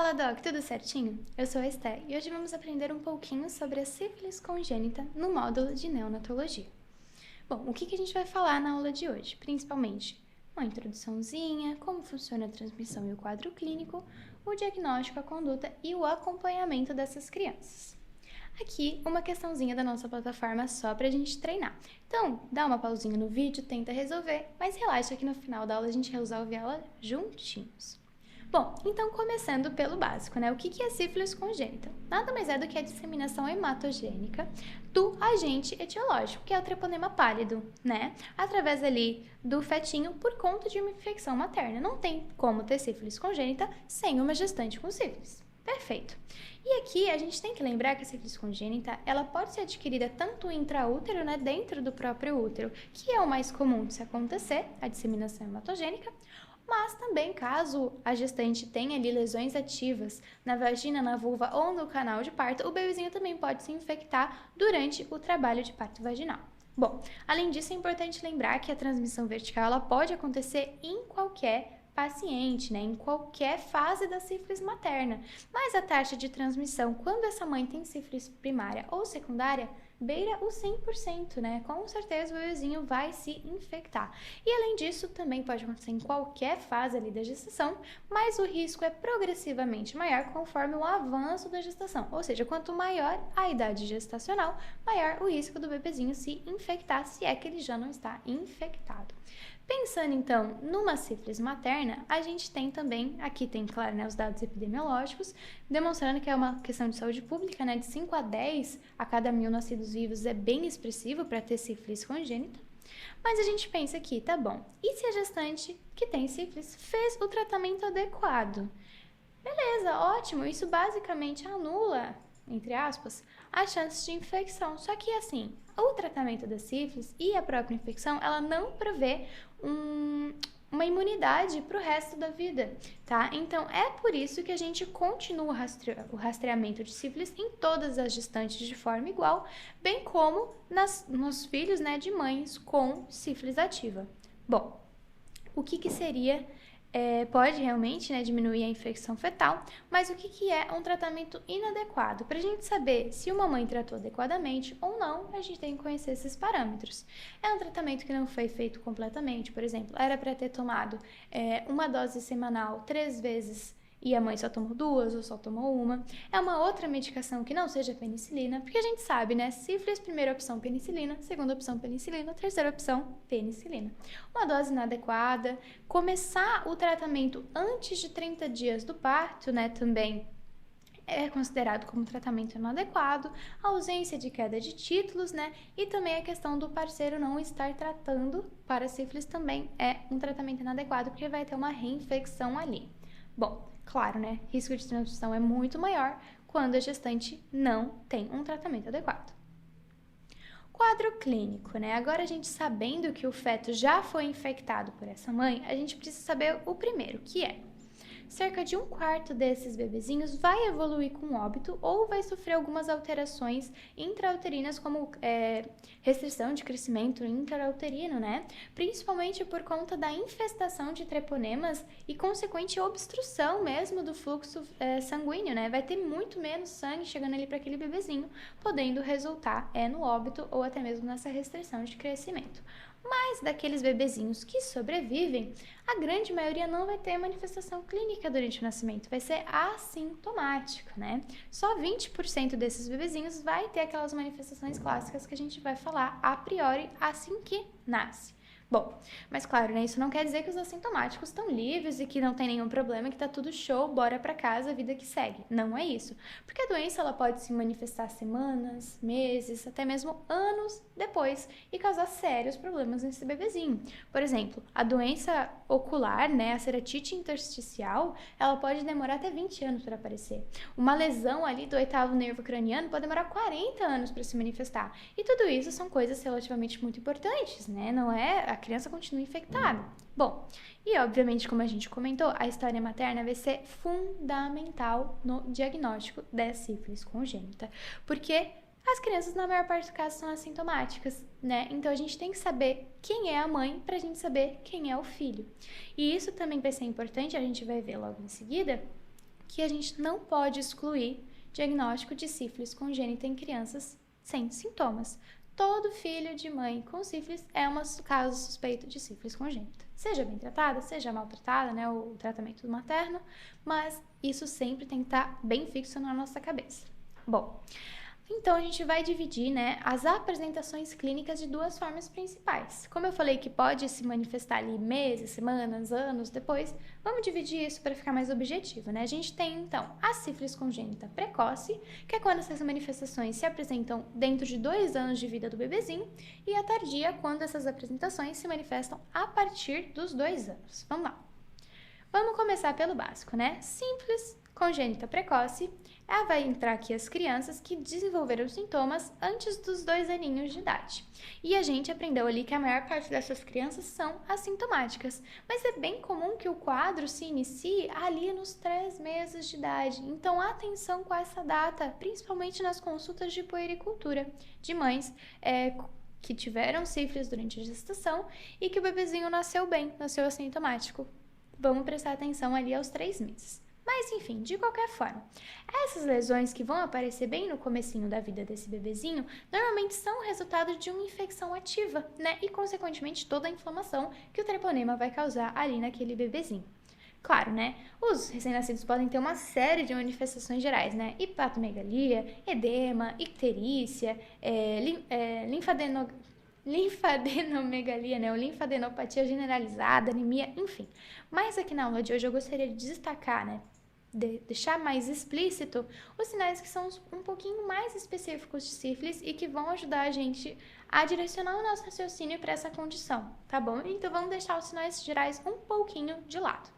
Fala, Doc, tudo certinho? Eu sou a Esté e hoje vamos aprender um pouquinho sobre a sífilis congênita no módulo de neonatologia. Bom, o que a gente vai falar na aula de hoje? Principalmente uma introduçãozinha, como funciona a transmissão e o quadro clínico, o diagnóstico, a conduta e o acompanhamento dessas crianças. Aqui, uma questãozinha da nossa plataforma só pra gente treinar. Então, dá uma pausinha no vídeo, tenta resolver, mas relaxa que no final da aula a gente resolve ela juntinhos. Bom, então começando pelo básico, né? O que é sífilis congênita? Nada mais é do que a disseminação hematogênica do agente etiológico, que é o treponema pálido, né? Através ali do fetinho por conta de uma infecção materna. Não tem como ter sífilis congênita sem uma gestante com sífilis. Perfeito. E aqui a gente tem que lembrar que a sífilis congênita, ela pode ser adquirida tanto intraútero, né, dentro do próprio útero, que é o mais comum de se acontecer, a disseminação hematogênica, mas também caso a gestante tenha ali lesões ativas na vagina, na vulva ou no canal de parto, o bebezinho também pode se infectar durante o trabalho de parto vaginal. Bom, além disso é importante lembrar que a transmissão vertical ela pode acontecer em qualquer paciente, né, em qualquer fase da sífilis materna, mas a taxa de transmissão quando essa mãe tem sífilis primária ou secundária beira o 100%, né? Com certeza o bebezinho vai se infectar. E além disso, também pode acontecer em qualquer fase ali da gestação, mas o risco é progressivamente maior conforme o avanço da gestação. Ou seja, quanto maior a idade gestacional, maior o risco do bebezinho se infectar, se é que ele já não está infectado. Pensando então numa sífilis materna, a gente tem também, aqui tem claro, né, os dados epidemiológicos, demonstrando que é uma questão de saúde pública, né, de 5 a 10 a cada 1.000 nascidos vivos é bem expressivo para ter sífilis congênita. Mas a gente pensa aqui, tá bom, e se a gestante que tem sífilis fez o tratamento adequado? Beleza, ótimo, isso basicamente anula, entre aspas, as chances de infecção. Só que assim, o tratamento da sífilis e a própria infecção, ela não prevê uma imunidade para o resto da vida, tá? Então, é por isso que a gente continua o rastreamento de sífilis em todas as gestantes de forma igual, bem como nos filhos, né, de mães com sífilis ativa. Bom, o que seria... pode realmente, né, diminuir a infecção fetal, mas o que é um tratamento inadequado? Para a gente saber se uma mãe tratou adequadamente ou não, a gente tem que conhecer esses parâmetros. É um tratamento que não foi feito completamente, por exemplo, era para ter tomado uma dose semanal 3 vezes e a mãe só tomou 2 ou só tomou 1. É uma outra medicação que não seja penicilina, porque a gente sabe, né? Sífilis, primeira opção penicilina, segunda opção penicilina, terceira opção penicilina. Uma dose inadequada, começar o tratamento antes de 30 dias do parto, né? Também é considerado como tratamento inadequado, a ausência de queda de títulos, né? E também a questão do parceiro não estar tratando para sífilis também é um tratamento inadequado, porque vai ter uma reinfecção ali. Bom, claro, né? Risco de transmissão é muito maior quando a gestante não tem um tratamento adequado. Quadro clínico, né? Agora a gente sabendo que o feto já foi infectado por essa mãe, a gente precisa saber o primeiro, que é cerca de 1/4 desses bebezinhos vai evoluir com óbito ou vai sofrer algumas alterações intrauterinas, como restrição de crescimento intrauterino, né? Principalmente por conta da infestação de treponemas e consequente obstrução mesmo do fluxo sanguíneo, né? Vai ter muito menos sangue chegando ali para aquele bebezinho, podendo resultar no óbito ou até mesmo nessa restrição de crescimento. Mas daqueles bebezinhos que sobrevivem, a grande maioria não vai ter manifestação clínica durante o nascimento, vai ser assintomático, né? Só 20% desses bebezinhos vai ter aquelas manifestações clássicas que a gente vai falar a priori assim que nasce. Bom, mas claro, né, isso não quer dizer que os assintomáticos estão livres e que não tem nenhum problema, que tá tudo show, bora pra casa, vida que segue. Não é isso. Porque a doença ela pode se manifestar semanas, meses, até mesmo anos depois e causar sérios problemas nesse bebezinho. Por exemplo, a doença ocular, né, a ceratite intersticial, ela pode demorar até 20 anos para aparecer. Uma lesão ali do 8º nervo craniano pode demorar 40 anos para se manifestar. E tudo isso são coisas relativamente muito importantes, né? Não é a criança continua infectada. Bom, e obviamente, como a gente comentou, a história materna vai ser fundamental no diagnóstico da sífilis congênita, porque as crianças, na maior parte dos casos, são assintomáticas, né? Então, a gente tem que saber quem é a mãe pra gente saber quem é o filho. E isso também vai ser importante, a gente vai ver logo em seguida, que a gente não pode excluir diagnóstico de sífilis congênita em crianças sem sintomas. Todo filho de mãe com sífilis é um caso suspeito de sífilis congênita. Seja bem tratada, seja maltratada, né, o tratamento do materno, mas isso sempre tem que estar bem fixo na nossa cabeça. Bom, então a gente vai dividir, né, as apresentações clínicas de duas formas principais. Como eu falei que pode se manifestar ali meses, semanas, anos depois, vamos dividir isso para ficar mais objetivo, né? A gente tem então a sífilis congênita precoce, que é quando essas manifestações se apresentam dentro de 2 anos de vida do bebezinho, e a tardia, quando essas apresentações se manifestam a partir dos 2 anos. Vamos lá. Vamos começar pelo básico, né? Sífilis congênita precoce, vai entrar aqui as crianças que desenvolveram sintomas antes dos 2 aninhos de idade. E a gente aprendeu ali que a maior parte dessas crianças são assintomáticas, mas é bem comum que o quadro se inicie ali nos 3 meses de idade. Então, atenção com essa data, principalmente nas consultas de puericultura de mães que tiveram sífilis durante a gestação e que o bebezinho nasceu bem, nasceu assintomático. Vamos prestar atenção ali aos 3 meses. Mas, enfim, de qualquer forma, essas lesões que vão aparecer bem no comecinho da vida desse bebezinho, normalmente são resultado de uma infecção ativa, né? E, consequentemente, toda a inflamação que o treponema vai causar ali naquele bebezinho. Claro, né? Os recém-nascidos podem ter uma série de manifestações gerais, né? Hepatomegalia, edema, icterícia, linfadenome, né, ou linfadenopatia generalizada, anemia, enfim. Mas aqui na aula de hoje eu gostaria de destacar, né, deixar mais explícito os sinais que são um pouquinho mais específicos de sífilis e que vão ajudar a gente a direcionar o nosso raciocínio para essa condição, tá bom? Então vamos deixar os sinais gerais um pouquinho de lado.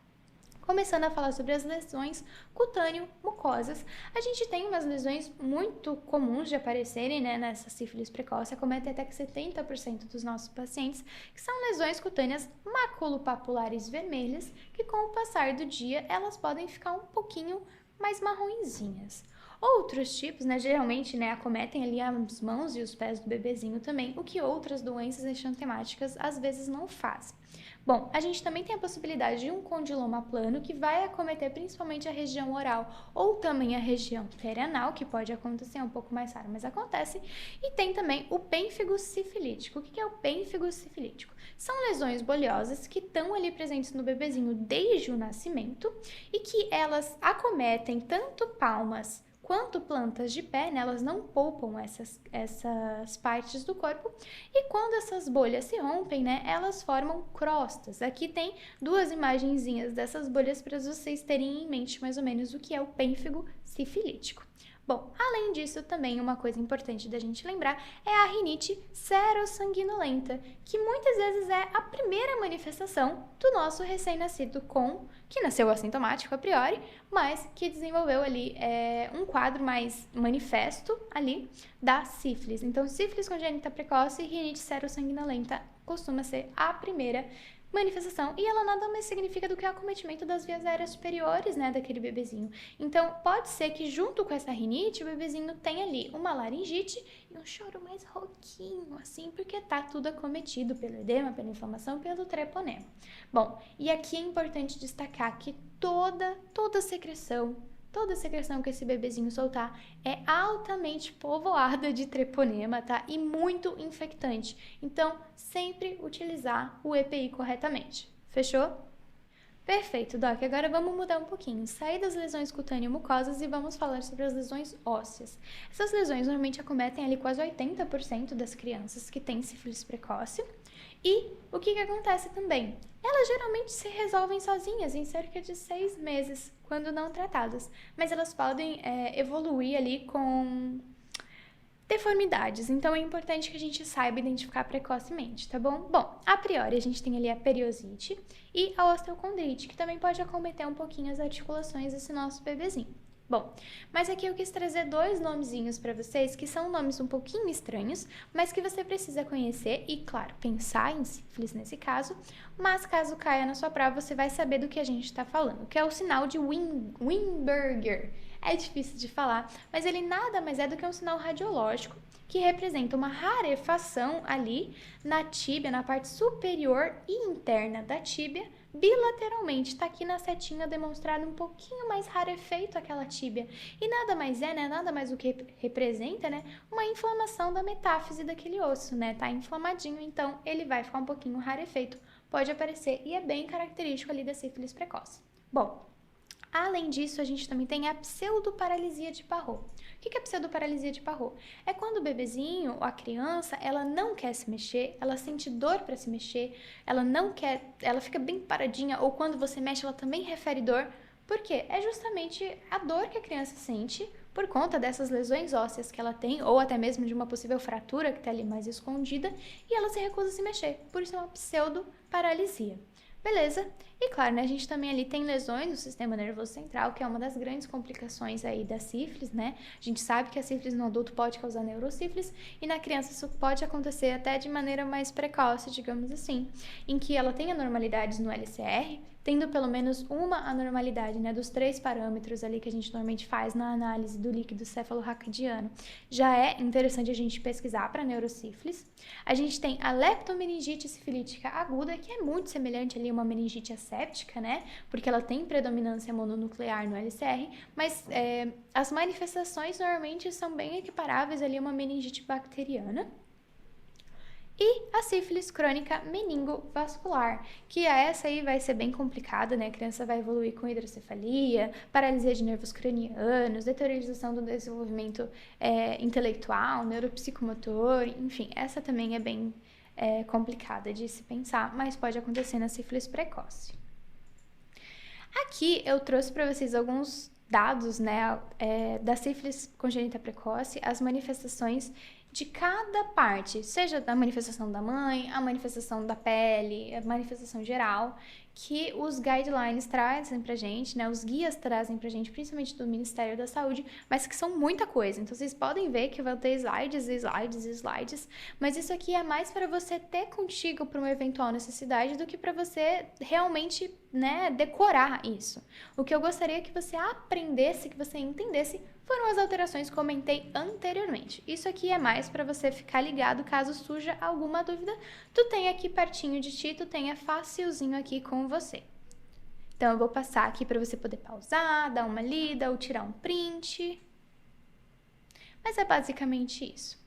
Começando a falar sobre as lesões cutâneo-mucosas, a gente tem umas lesões muito comuns de aparecerem, né, nessa sífilis precoce, acometem até que 70% dos nossos pacientes, que são lesões cutâneas maculopapulares vermelhas, que com o passar do dia elas podem ficar um pouquinho mais marronzinhas. Outros tipos, né, geralmente, né, acometem ali as mãos e os pés do bebezinho também, o que outras doenças exantemáticas às vezes não fazem. Bom, a gente também tem a possibilidade de um condiloma plano, que vai acometer principalmente a região oral ou também a região perianal, que pode acontecer, é um pouco mais raro, mas acontece. E tem também o pênfigo sifilítico. O que é o pênfigo sifilítico? São lesões bolhosas que estão ali presentes no bebezinho desde o nascimento e que elas acometem tanto palmas quanto plantas de pé, né, elas não poupam essas partes do corpo, e quando essas bolhas se rompem, né, elas formam crostas. Aqui tem 2 imagenzinhas dessas bolhas para vocês terem em mente mais ou menos o que é o pênfigo sifilítico. Bom, além disso, também uma coisa importante da gente lembrar é a rinite serossanguinolenta, que muitas vezes é a primeira manifestação do nosso recém-nascido que nasceu assintomático a priori, mas que desenvolveu ali um quadro mais manifesto ali da sífilis. Então, sífilis congênita precoce e rinite serossanguinolenta costuma ser a primeira manifestação, e ela nada mais significa do que o acometimento das vias aéreas superiores, né, daquele bebezinho. Então, pode ser que junto com essa rinite, o bebezinho tenha ali uma laringite e um choro mais rouquinho, assim, porque tá tudo acometido pelo edema, pela inflamação, pelo treponema. Bom, e aqui é importante destacar que toda secreção que esse bebezinho soltar é altamente povoada de treponema, tá? E muito infectante. Então, sempre utilizar o EPI corretamente. Fechou? Perfeito, Doc. Agora vamos mudar um pouquinho. Sair das lesões cutâneo-mucosas e vamos falar sobre as lesões ósseas. Essas lesões normalmente acometem ali quase 80% das crianças que têm sífilis precoce. E o que acontece também? Elas geralmente se resolvem sozinhas em cerca de 6 meses, quando não tratadas. Mas elas podem evoluir ali com deformidades, então é importante que a gente saiba identificar precocemente, tá bom? Bom, a priori a gente tem ali a periosite e a osteocondrite, que também pode acometer um pouquinho as articulações desse nosso bebezinho. Bom, mas aqui eu quis trazer 2 nomezinhos para vocês, que são nomes um pouquinho estranhos, mas que você precisa conhecer e, claro, pensar em sífilis nesse caso, mas caso caia na sua prova, você vai saber do que a gente está falando, que é o sinal de Weinberger. É difícil de falar, mas ele nada mais é do que um sinal radiológico que representa uma rarefação ali na tíbia, na parte superior e interna da tíbia, bilateralmente. Tá aqui na setinha demonstrado um pouquinho mais rarefeito aquela tíbia. E nada mais é, né? Nada mais o que representa, né? Uma inflamação da metáfise daquele osso, né? Tá inflamadinho, então ele vai ficar um pouquinho rarefeito. Pode aparecer e é bem característico ali da sífilis precoce. Bom, além disso, a gente também tem a pseudoparalisia de Parrot. O que é a pseudoparalisia de Parrot? É quando o bebezinho ou a criança, ela não quer se mexer, ela sente dor para se mexer, ela não quer, ela fica bem paradinha, ou quando você mexe, ela também refere dor. Por quê? É justamente a dor que a criança sente por conta dessas lesões ósseas que ela tem, ou até mesmo de uma possível fratura que está ali mais escondida, e ela se recusa a se mexer. Por isso é uma pseudoparalisia. Beleza? E claro, né, a gente também ali tem lesões no sistema nervoso central, que é uma das grandes complicações aí da sífilis, né? A gente sabe que a sífilis no adulto pode causar neurosífilis e na criança isso pode acontecer até de maneira mais precoce, digamos assim, em que ela tem anormalidades no LCR, tendo pelo menos uma anormalidade, né, dos 3 parâmetros ali que a gente normalmente faz na análise do líquido cefalorraquidiano. Já é interessante a gente pesquisar para neurosífilis. A gente tem a leptomeningite sifilítica aguda, que é muito semelhante ali a uma meningite asséptica, né, porque ela tem predominância mononuclear no LCR, mas as manifestações normalmente são bem equiparáveis ali a uma meningite bacteriana. E a sífilis crônica meningovascular, que essa aí vai ser bem complicada, né? A criança vai evoluir com hidrocefalia, paralisia de nervos cranianos, deteriorização do desenvolvimento intelectual, neuropsicomotor, enfim, essa também é bem complicada de se pensar, mas pode acontecer na sífilis precoce. Aqui eu trouxe para vocês alguns dados, né, da sífilis congênita precoce, as manifestações de cada parte, seja da manifestação da mãe, a manifestação da pele, a manifestação geral, que os guidelines trazem pra gente, né, os guias trazem pra gente, principalmente do Ministério da Saúde, mas que são muita coisa. Então, vocês podem ver que vão ter slides, mas isso aqui é mais para você ter contigo para uma eventual necessidade do que para você realmente, né, decorar isso. O que eu gostaria que você aprendesse, que você entendesse, foram as alterações que comentei anteriormente. Isso aqui é mais para você ficar ligado caso surja alguma dúvida. Tu tem aqui pertinho de ti, tu tenha facilzinho aqui com você. Então, eu vou passar aqui para você poder pausar, dar uma lida ou tirar um print. Mas é basicamente isso.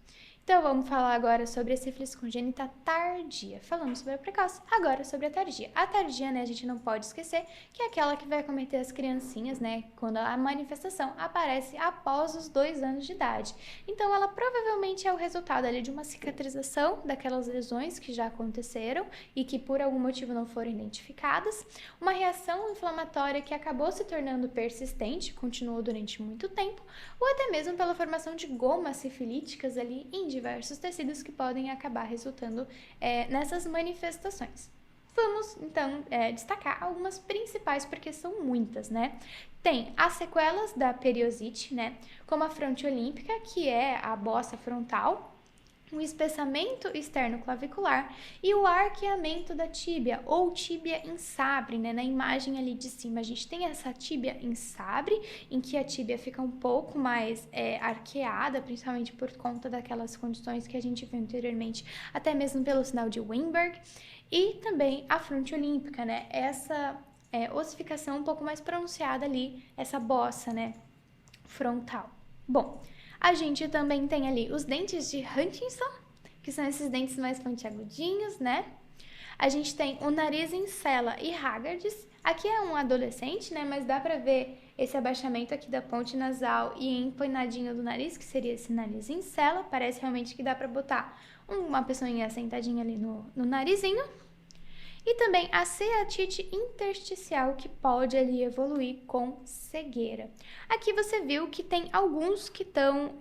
Então, vamos falar agora sobre a sífilis congênita tardia. Falamos sobre a precoce, agora sobre a tardia. A tardia, né, a gente não pode esquecer que é aquela que vai acometer as criancinhas, né, quando a manifestação aparece após os 2 anos de idade. Então, ela provavelmente é o resultado ali de uma cicatrização daquelas lesões que já aconteceram e que por algum motivo não foram identificadas, uma reação inflamatória que acabou se tornando persistente, continuou durante muito tempo, ou até mesmo pela formação de gomas sifilíticas ali em diversos tecidos que podem acabar resultando nessas manifestações. Vamos, então, destacar algumas principais, porque são muitas, né? Tem as sequelas da periosite, né? Como a fronte olímpica, que é a bossa frontal, o espessamento externo clavicular e o arqueamento da tíbia, ou tíbia em sabre, né? Na imagem ali de cima, a gente tem essa tíbia em sabre, em que a tíbia fica um pouco mais arqueada, principalmente por conta daquelas condições que a gente viu anteriormente, até mesmo pelo sinal de Weinberg, e também a fronte olímpica, né? Essa ossificação um pouco mais pronunciada ali, essa bossa, né? Frontal. Bom, a gente também tem ali os dentes de Hutchinson, que são esses dentes mais pontiagudinhos, né? A gente tem o nariz em Sella e Haggards. Aqui é um adolescente, né? Mas dá pra ver esse abaixamento aqui da ponte nasal e empanadinho do nariz, que seria esse nariz em Sella. Parece realmente que dá pra botar uma pessoinha sentadinha ali no narizinho. E também a ceatite intersticial, que pode ali evoluir com cegueira. Aqui você viu que tem alguns que estão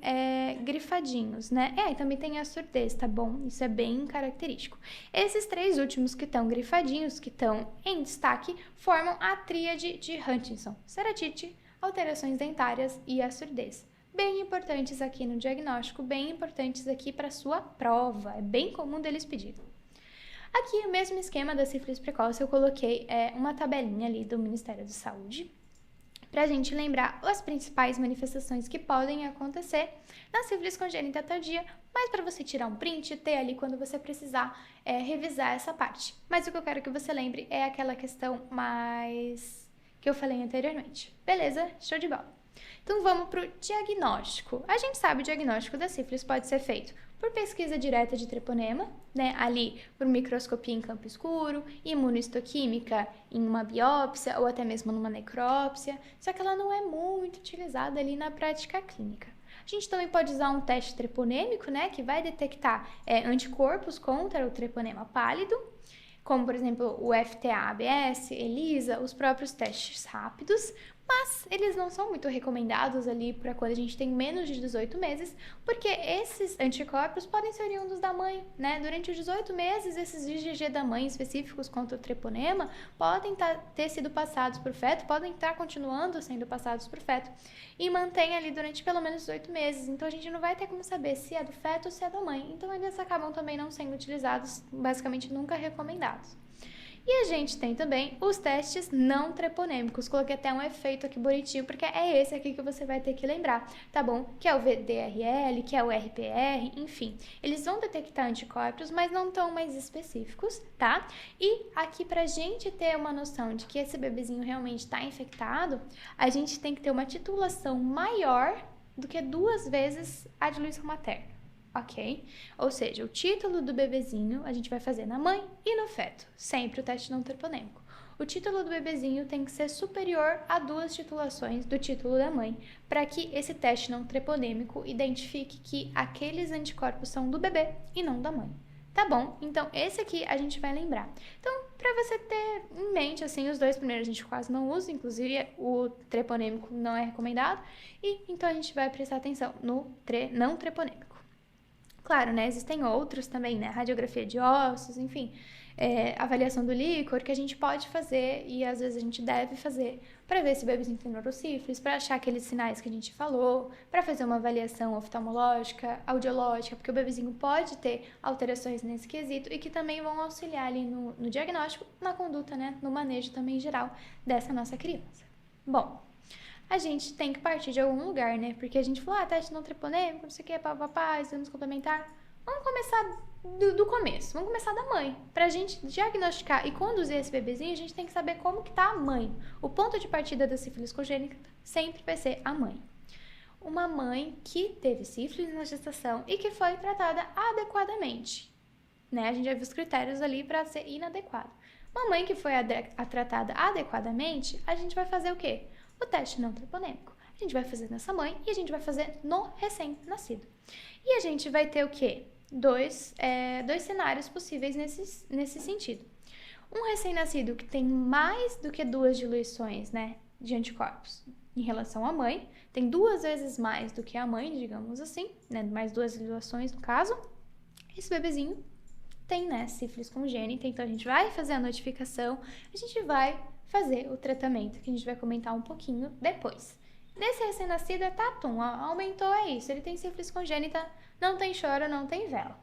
grifadinhos, né? E também tem a surdez, tá bom? Isso é bem característico. Esses 3 últimos que estão grifadinhos, que estão em destaque, formam a tríade de Hutchinson: ceratite, alterações dentárias e a surdez. Bem importantes aqui no diagnóstico, bem importantes aqui para sua prova. É bem comum deles pedirem. Aqui, o mesmo esquema da sífilis precoce, eu coloquei uma tabelinha ali do Ministério da Saúde, para a gente lembrar as principais manifestações que podem acontecer na sífilis congênita tardia, mas para você tirar um print e ter ali quando você precisar revisar essa parte. Mas o que eu quero que você lembre é aquela questão mais que eu falei anteriormente. Beleza? Show de bola! Então vamos para o diagnóstico. A gente sabe que o diagnóstico da sífilis pode ser feito por pesquisa direta de treponema, né, ali por microscopia em campo escuro, imunohistoquímica em uma biópsia ou até mesmo numa necrópsia, só que ela não é muito utilizada ali na prática clínica. A gente também pode usar um teste treponêmico, né, que vai detectar anticorpos contra o treponema pálido, como por exemplo o FTA-ABS, ELISA, os próprios testes rápidos, mas eles não são muito recomendados ali para quando a gente tem menos de 18 meses, porque esses anticorpos podem ser oriundos da mãe, né? Durante os 18 meses, esses IgG da mãe específicos contra o treponema podem ter sido passados para o feto, podem estar continuando sendo passados para o feto e mantém ali durante pelo menos 18 meses. Então, a gente não vai ter como saber se é do feto ou se é da mãe. Então, eles acabam também não sendo utilizados, basicamente nunca recomendados. E a gente tem também os testes não treponêmicos. Coloquei até um efeito aqui bonitinho, porque é esse aqui que você vai ter que lembrar, tá bom? Que é o VDRL, que é o RPR, enfim. Eles vão detectar anticorpos, mas não tão mais específicos, tá? E aqui pra gente ter uma noção de que esse bebezinho realmente está infectado, a gente tem que ter uma titulação maior do que 2 vezes a diluição materna. Ok? Ou seja, o título do bebezinho a gente vai fazer na mãe e no feto, sempre o teste não treponêmico. O título do bebezinho tem que ser superior a 2 titulações do título da mãe, para que esse teste não treponêmico identifique que aqueles anticorpos são do bebê e não da mãe. Tá bom? Então, esse aqui a gente vai lembrar. Então, para você ter em mente, assim, os 2 primeiros a gente quase não usa, inclusive o treponêmico não é recomendado, e então a gente vai prestar atenção no não treponêmico. Claro, né, existem outros também, né, radiografia de ossos, enfim, avaliação do líquor que a gente pode fazer e às vezes a gente deve fazer para ver se o bebezinho tem neurosífilis, para achar aqueles sinais que a gente falou, para fazer uma avaliação oftalmológica, audiológica, porque o bebezinho pode ter alterações nesse quesito e que também vão auxiliar ali no diagnóstico, na conduta, né, no manejo também geral dessa nossa criança. Bom, a gente tem que partir de algum lugar, né? Porque a gente falou, teste não treponêmico, não sei o que, papapá, exames complementar. Vamos começar do começo, vamos começar da mãe. Pra gente diagnosticar e conduzir esse bebezinho, a gente tem que saber como que tá a mãe. O ponto de partida da sífilis congênita sempre vai ser a mãe. Uma mãe que teve sífilis na gestação e que foi tratada adequadamente, né? A gente já viu os critérios ali para ser inadequado. Uma mãe que foi tratada adequadamente, a gente vai fazer o quê? O teste não treponêmico. A gente vai fazer nessa mãe e a gente vai fazer no recém-nascido. E a gente vai ter o quê? Dois cenários possíveis nesse sentido. Um recém-nascido que tem mais do que 2 diluições, né, de anticorpos em relação à mãe, tem 2 vezes mais do que a mãe, digamos assim, né, mais 2 diluições no caso. Esse bebezinho tem, né, sífilis congênita, então a gente vai fazer a notificação, a gente vai fazer o tratamento, que a gente vai comentar um pouquinho depois. Nesse recém-nascido é tatum, aumentou, é isso, ele tem sífilis congênita, não tem choro, não tem vela.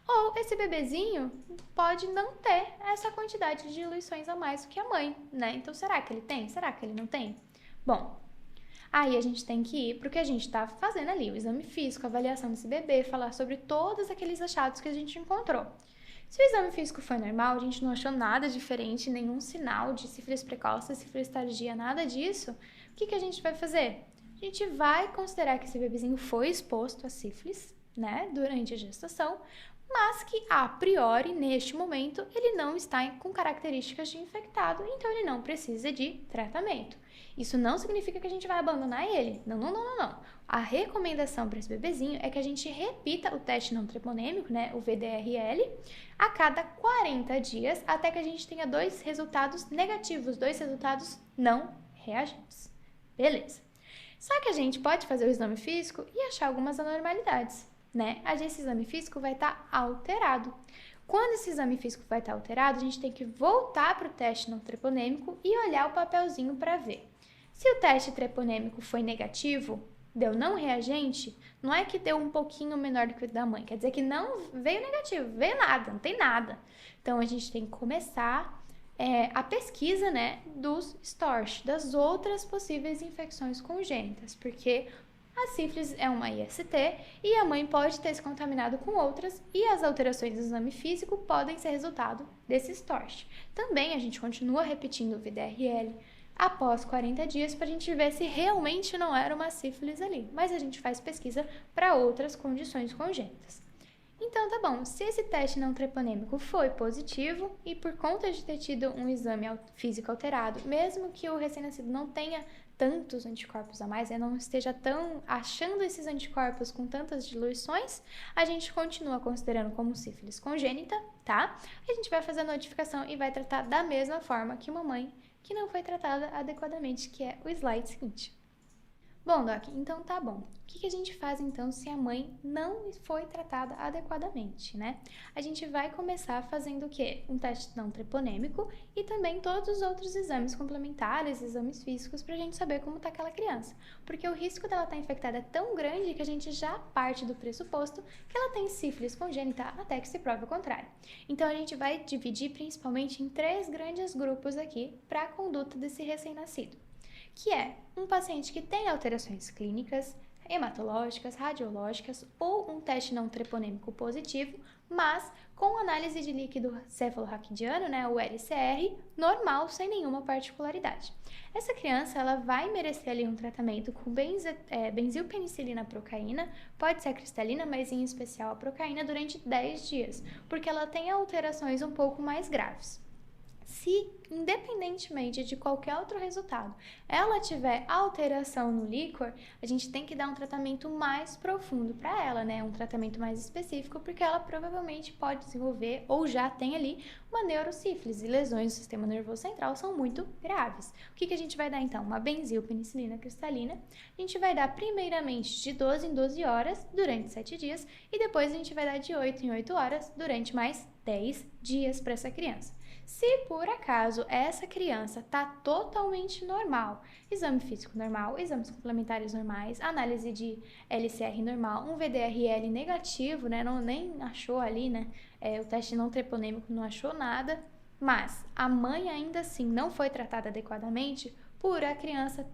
Ou esse bebezinho pode não ter essa quantidade de diluições a mais do que a mãe, né? Então, será que ele tem? Será que ele não tem? Bom, aí a gente tem que ir para o que a gente está fazendo ali, o exame físico, a avaliação desse bebê, falar sobre todos aqueles achados que a gente encontrou. Se o exame físico foi normal, a gente não achou nada diferente, nenhum sinal de sífilis precoce, sífilis tardia, nada disso, o que a gente vai fazer? A gente vai considerar que esse bebezinho foi exposto a sífilis, né, durante a gestação, mas que a priori, neste momento, ele não está com características de infectado, então ele não precisa de tratamento. Isso não significa que a gente vai abandonar ele. Não. A recomendação para esse bebezinho é que a gente repita o teste não treponêmico, né, o VDRL, a cada 40 dias, até que a gente tenha 2 resultados negativos, 2 resultados não reagentes. Beleza. Só que a gente pode fazer o exame físico e achar algumas anormalidades, né? Esse exame físico vai estar alterado. Quando esse exame físico vai estar alterado, a gente tem que voltar para o teste não treponêmico e olhar o papelzinho para ver. Se o teste treponêmico foi negativo, deu não reagente, não é que deu um pouquinho menor do que o da mãe, quer dizer que não veio negativo, veio nada, não tem nada. Então, a gente tem que começar a pesquisa, né, dos STORCH, das outras possíveis infecções congênitas, porque a sífilis é uma IST e a mãe pode ter se contaminado com outras e as alterações do exame físico podem ser resultado desse STORCH. Também a gente continua repetindo o VDRL após 40 dias para a gente ver se realmente não era uma sífilis ali, mas a gente faz pesquisa para outras condições congênitas. Então tá bom, se esse teste não treponêmico foi positivo e por conta de ter tido um exame físico alterado, mesmo que o recém-nascido não tenha tantos anticorpos a mais, não esteja tão achando esses anticorpos com tantas diluições, a gente continua considerando como sífilis congênita, tá? A gente vai fazer a notificação e vai tratar da mesma forma que uma mãe que não foi tratada adequadamente, que é o slide seguinte. Bom, Doc, então tá bom. O que a gente faz então se a mãe não foi tratada adequadamente, né? A gente vai começar fazendo o quê? Um teste não treponêmico e também todos os outros exames complementares, exames físicos, pra gente saber como tá aquela criança. Porque o risco dela estar infectada é tão grande que a gente já parte do pressuposto que ela tem sífilis congênita até que se prove o contrário. Então a gente vai dividir principalmente em 3 grandes grupos aqui para a conduta desse recém-nascido, que é um paciente que tem alterações clínicas, hematológicas, radiológicas ou um teste não treponêmico positivo, mas com análise de líquido cefalorraquidiano, né, o LCR, normal, sem nenhuma particularidade. Essa criança ela vai merecer ali um tratamento com benzilpenicilina procaína, pode ser a cristalina, mas em especial a procaína, durante 10 dias, porque ela tem alterações um pouco mais graves. Se, independentemente de qualquer outro resultado, ela tiver alteração no líquor, a gente tem que dar um tratamento mais profundo para ela, né? Um tratamento mais específico, porque ela provavelmente pode desenvolver ou já tem ali uma neurosífilis e lesões do sistema nervoso central são muito graves. O que a gente vai dar então? Uma benzilpenicilina cristalina. A gente vai dar primeiramente de 12 em 12 horas durante 7 dias e depois a gente vai dar de 8 em 8 horas durante mais 10 dias para essa criança. Se por acaso essa criança está totalmente normal, exame físico normal, exames complementares normais, análise de LCR normal, um VDRL negativo, né, nem achou ali, né, o teste não treponêmico não achou nada, mas a mãe ainda assim não foi tratada adequadamente, por a criança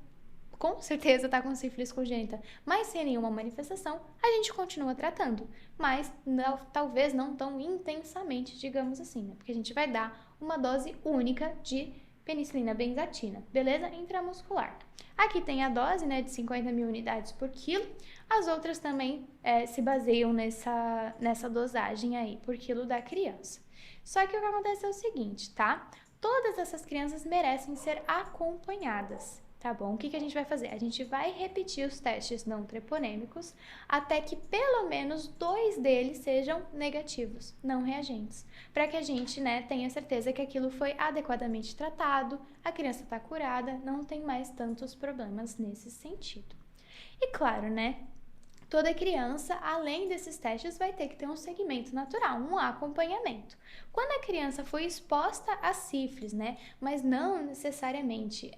com certeza está com sífilis congênita, mas sem nenhuma manifestação, a gente continua tratando, mas talvez não tão intensamente, digamos assim, né? Porque a gente vai dar uma dose única de penicilina benzatina, beleza? Intramuscular. Aqui tem a dose, né, de 50 mil unidades por quilo, as outras também se baseiam nessa dosagem aí por quilo da criança. Só que o que acontece é o seguinte, tá? Todas essas crianças merecem ser acompanhadas. Tá bom? O que a gente vai fazer? A gente vai repetir os testes não treponêmicos até que pelo menos 2 deles sejam negativos, não reagentes, para que a gente, né, tenha certeza que aquilo foi adequadamente tratado, a criança está curada, não tem mais tantos problemas nesse sentido. E claro, né, toda criança, além desses testes, vai ter que ter um segmento natural, um acompanhamento. Quando a criança foi exposta a sífilis, né, mas não necessariamente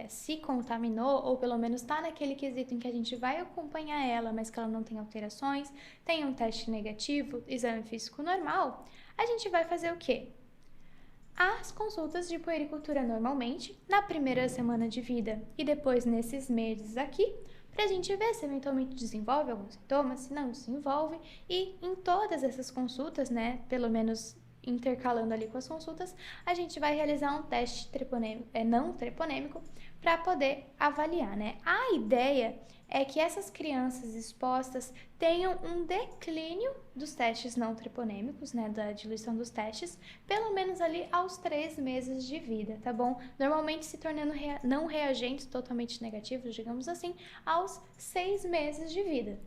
se contaminou, ou pelo menos está naquele quesito em que a gente vai acompanhar ela, mas que ela não tem alterações, tem um teste negativo, exame físico normal, a gente vai fazer o quê? As consultas de puericultura normalmente, na primeira semana de vida e depois nesses meses aqui, para a gente ver se eventualmente desenvolve alguns sintomas, se não desenvolve, e em todas essas consultas, né, pelo menos intercalando ali com as consultas, a gente vai realizar um teste não treponêmico para poder avaliar, né? A ideia é que essas crianças expostas tenham um declínio dos testes não treponêmicos, né, da diluição dos testes, pelo menos ali aos 3 meses de vida, tá bom? Normalmente se tornando não reagentes totalmente negativos, digamos assim, aos 6 meses de vida.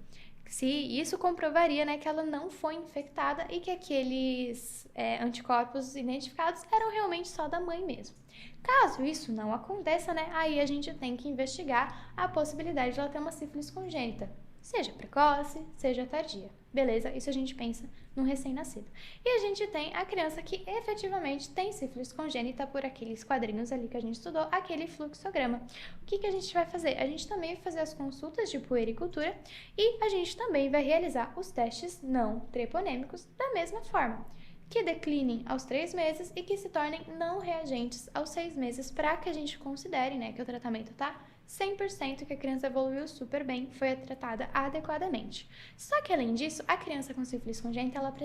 Se isso comprovaria, né, que ela não foi infectada e que aqueles anticorpos identificados eram realmente só da mãe mesmo. Caso isso não aconteça, né, aí a gente tem que investigar a possibilidade de ela ter uma sífilis congênita, seja precoce, seja tardia. Beleza? Isso a gente pensa no recém-nascido. E a gente tem a criança que efetivamente tem sífilis congênita por aqueles quadrinhos ali que a gente estudou, aquele fluxograma. O que a gente vai fazer? A gente também vai fazer as consultas de puericultura e a gente também vai realizar os testes não treponêmicos da mesma forma. que declinem aos 3 meses e que se tornem não reagentes aos 6 meses, para que a gente considere, né, que o tratamento está 100%, que a criança evoluiu super bem, foi tratada adequadamente. Só que, além disso, a criança com sífilis congênita, ela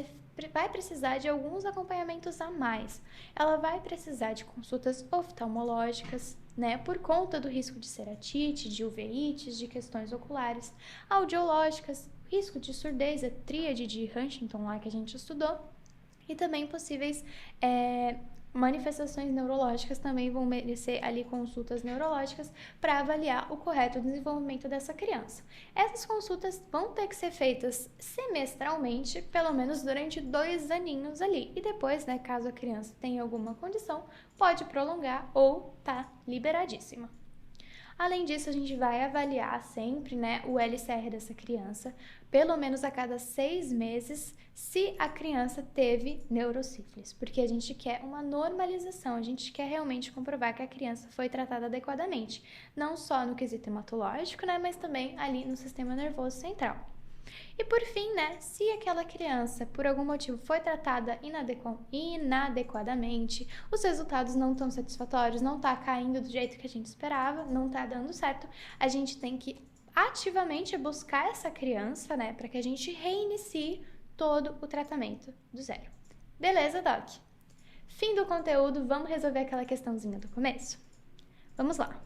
vai precisar de alguns acompanhamentos a mais. Ela vai precisar de consultas oftalmológicas, né, por conta do risco de ceratite, de uveites, de questões oculares, audiológicas, risco de surdez, a tríade de Huntington lá que a gente estudou, e também possíveis manifestações neurológicas também vão merecer ali consultas neurológicas para avaliar o correto desenvolvimento dessa criança. Essas consultas vão ter que ser feitas semestralmente, pelo menos durante 2 aninhos ali, e depois, né, caso a criança tenha alguma condição, pode prolongar ou tá liberadíssima. Além disso, a gente vai avaliar sempre, né, o LCR dessa criança, pelo menos a cada 6 meses, se a criança teve neurosífilis, porque a gente quer uma normalização, a gente quer realmente comprovar que a criança foi tratada adequadamente, não só no quesito hematológico, né, mas também ali no sistema nervoso central. E por fim, né, se aquela criança, por algum motivo, foi tratada inadequadamente, os resultados não estão satisfatórios, não está caindo do jeito que a gente esperava, não está dando certo, a gente tem que ativamente buscar essa criança, né, para que a gente reinicie todo o tratamento do zero. Beleza, Doc? Fim do conteúdo, vamos resolver aquela questãozinha do começo? Vamos lá.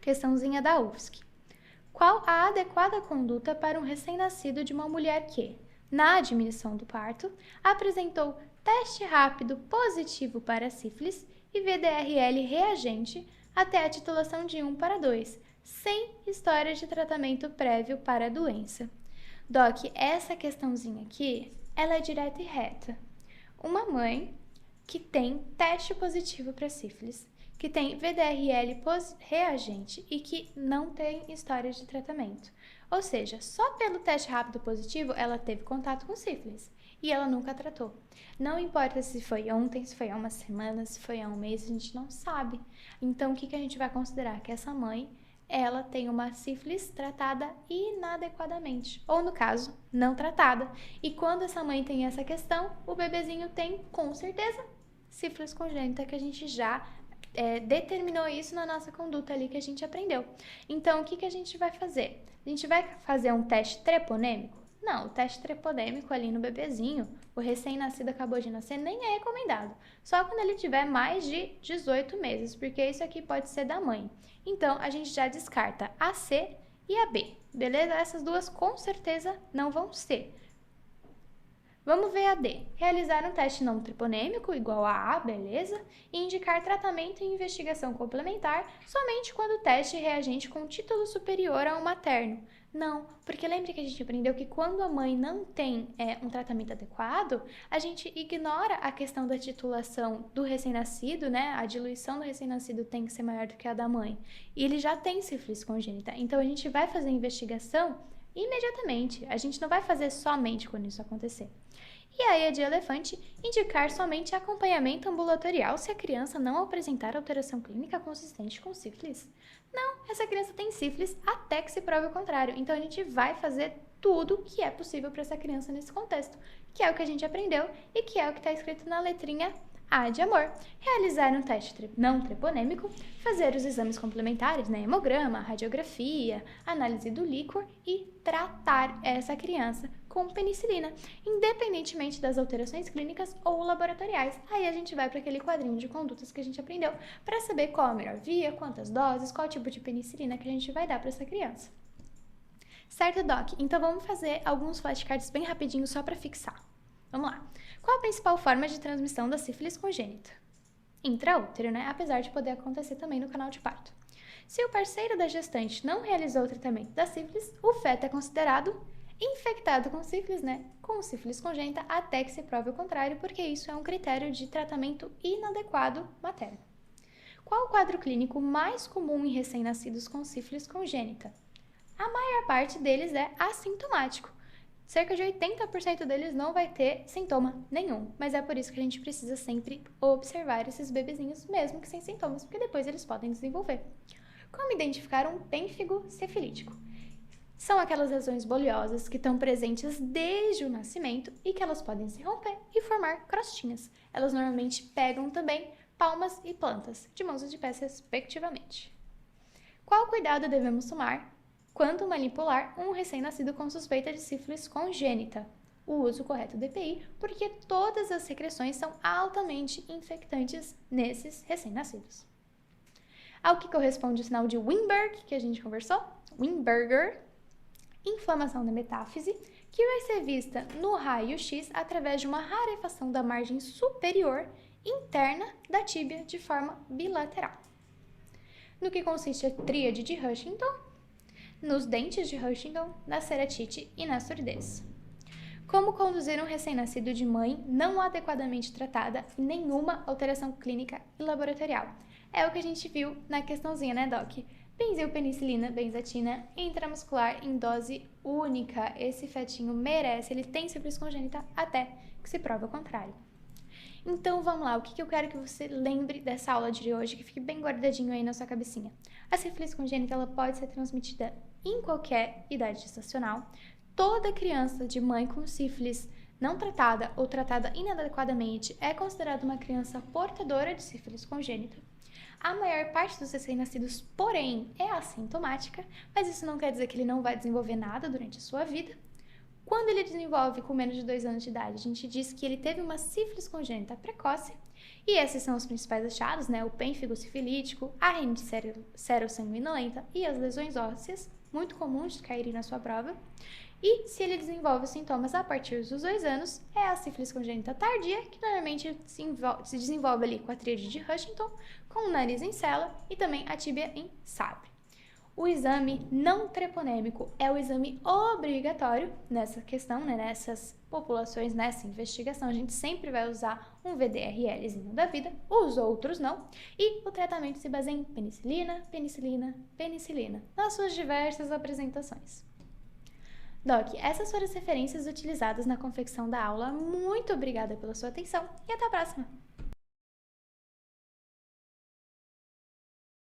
Questãozinha da UFSC. Qual a adequada conduta para um recém-nascido de uma mulher que, na admissão do parto, apresentou teste rápido positivo para sífilis e VDRL reagente até a titulação de 1 para 2, sem história de tratamento prévio para a doença? Doc, essa questãozinha aqui, ela é direta e reta. Uma mãe que tem teste positivo para sífilis, que tem VDRL reagente e que não tem história de tratamento. Ou seja, só pelo teste rápido positivo ela teve contato com sífilis e ela nunca tratou. Não importa se foi ontem, se foi há uma semana, se foi há um mês, a gente não sabe. Então, o que a gente vai considerar? Que essa mãe, ela tem uma sífilis tratada inadequadamente, ou no caso, não tratada. E quando essa mãe tem essa questão, o bebezinho tem, com certeza, sífilis congênita, que a gente já determinou isso na nossa conduta ali que a gente aprendeu. Então, o que a gente vai fazer? A gente vai fazer um teste treponêmico? Não, o teste treponêmico ali no bebezinho, o recém-nascido acabou de nascer, nem é recomendado. Só quando ele tiver mais de 18 meses, porque isso aqui pode ser da mãe. Então, a gente já descarta a C e a B, beleza? Essas duas com certeza não vão ser. Vamos ver a D. Realizar um teste não treponêmico igual a A, beleza? E indicar tratamento e investigação complementar somente quando o teste é reagente com título superior ao materno. Não, porque lembre que a gente aprendeu que quando a mãe não tem um tratamento adequado, a gente ignora a questão da titulação do recém-nascido, né? A diluição do recém-nascido tem que ser maior do que a da mãe. E ele já tem sífilis congênita. Então, a gente vai fazer a investigação imediatamente. A gente não vai fazer somente quando isso acontecer. E aí, a de elefante, indicar somente acompanhamento ambulatorial se a criança não apresentar alteração clínica consistente com sífilis. Não, essa criança tem sífilis até que se prove o contrário. Então, a gente vai fazer tudo que é possível para essa criança nesse contexto, que é o que a gente aprendeu e que é o que está escrito na letrinha A de amor. Realizar um teste não treponêmico, fazer os exames complementares, né? Hemograma, radiografia, análise do líquor e tratar essa criança com penicilina, independentemente das alterações clínicas ou laboratoriais. Aí a gente vai para aquele quadrinho de condutas que a gente aprendeu para saber qual a melhor via, quantas doses, qual tipo de penicilina que a gente vai dar para essa criança. Certo, Doc? Então vamos fazer alguns flashcards bem rapidinho só para fixar. Vamos lá. Qual a principal forma de transmissão da sífilis congênita? Intraútero, né? Apesar de poder acontecer também no canal de parto. Se o parceiro da gestante não realizou o tratamento da sífilis, o feto é considerado infectado com sífilis, né? Com sífilis congênita até que se prove o contrário, porque isso é um critério de tratamento inadequado materno. Qual o quadro clínico mais comum em recém-nascidos com sífilis congênita? A maior parte deles é assintomático. Cerca de 80% deles não vai ter sintoma nenhum, mas é por isso que a gente precisa sempre observar esses bebezinhos, mesmo que sem sintomas, porque depois eles podem desenvolver. Como identificar um pênfigo sifilítico? São aquelas lesões bolhosas que estão presentes desde o nascimento e que elas podem se romper e formar crostinhas. Elas normalmente pegam também palmas e plantas, de mãos e de pés respectivamente. Qual cuidado devemos tomar quando manipular um recém-nascido com suspeita de sífilis congênita? O uso correto do EPI, porque todas as secreções são altamente infectantes nesses recém-nascidos. Ao que corresponde o sinal de Weinberg, que a gente conversou, Weinberger, inflamação da metáfise, que vai ser vista no raio-x através de uma rarefação da margem superior interna da tíbia de forma bilateral. No que consiste a tríade de Huntington, nos dentes de Huntington, na ceratite e na surdez. Como conduzir um recém-nascido de mãe não adequadamente tratada e nenhuma alteração clínica e laboratorial. É o que a gente viu na questãozinha, né, Doc? Benzilpenicilina, benzatina, intramuscular em dose única. Esse fetinho merece, ele tem sífilis congênita até que se prove o contrário. Então vamos lá, o que eu quero que você lembre dessa aula de hoje, que fique bem guardadinho aí na sua cabecinha. A sífilis congênita ela pode ser transmitida em qualquer idade gestacional. Toda criança de mãe com sífilis não tratada ou tratada inadequadamente é considerada uma criança portadora de sífilis congênita. A maior parte dos recém-nascidos, porém, é assintomática, mas isso não quer dizer que ele não vai desenvolver nada durante a sua vida. Quando ele desenvolve com menos de 2 anos de idade, a gente diz que ele teve uma sífilis congênita precoce, e esses são os principais achados, né? O pênfigo sifilítico, a rinite serossanguinolenta e as lesões ósseas, muito comuns de caírem na sua prova. E se ele desenvolve sintomas a partir dos 2 anos, é a sífilis congênita tardia, que normalmente se desenvolve ali com a tríade de Huntington, com o nariz em cela e também a tíbia em sabre. O exame não treponêmico é o exame obrigatório nessa questão, né, nessas populações, nessa investigação. A gente sempre vai usar um VDRLzinho da vida, os outros não. E o tratamento se baseia em penicilina, penicilina, penicilina, nas suas diversas apresentações. Doc, essas foram as referências utilizadas na confecção da aula. Muito obrigada pela sua atenção e até a próxima!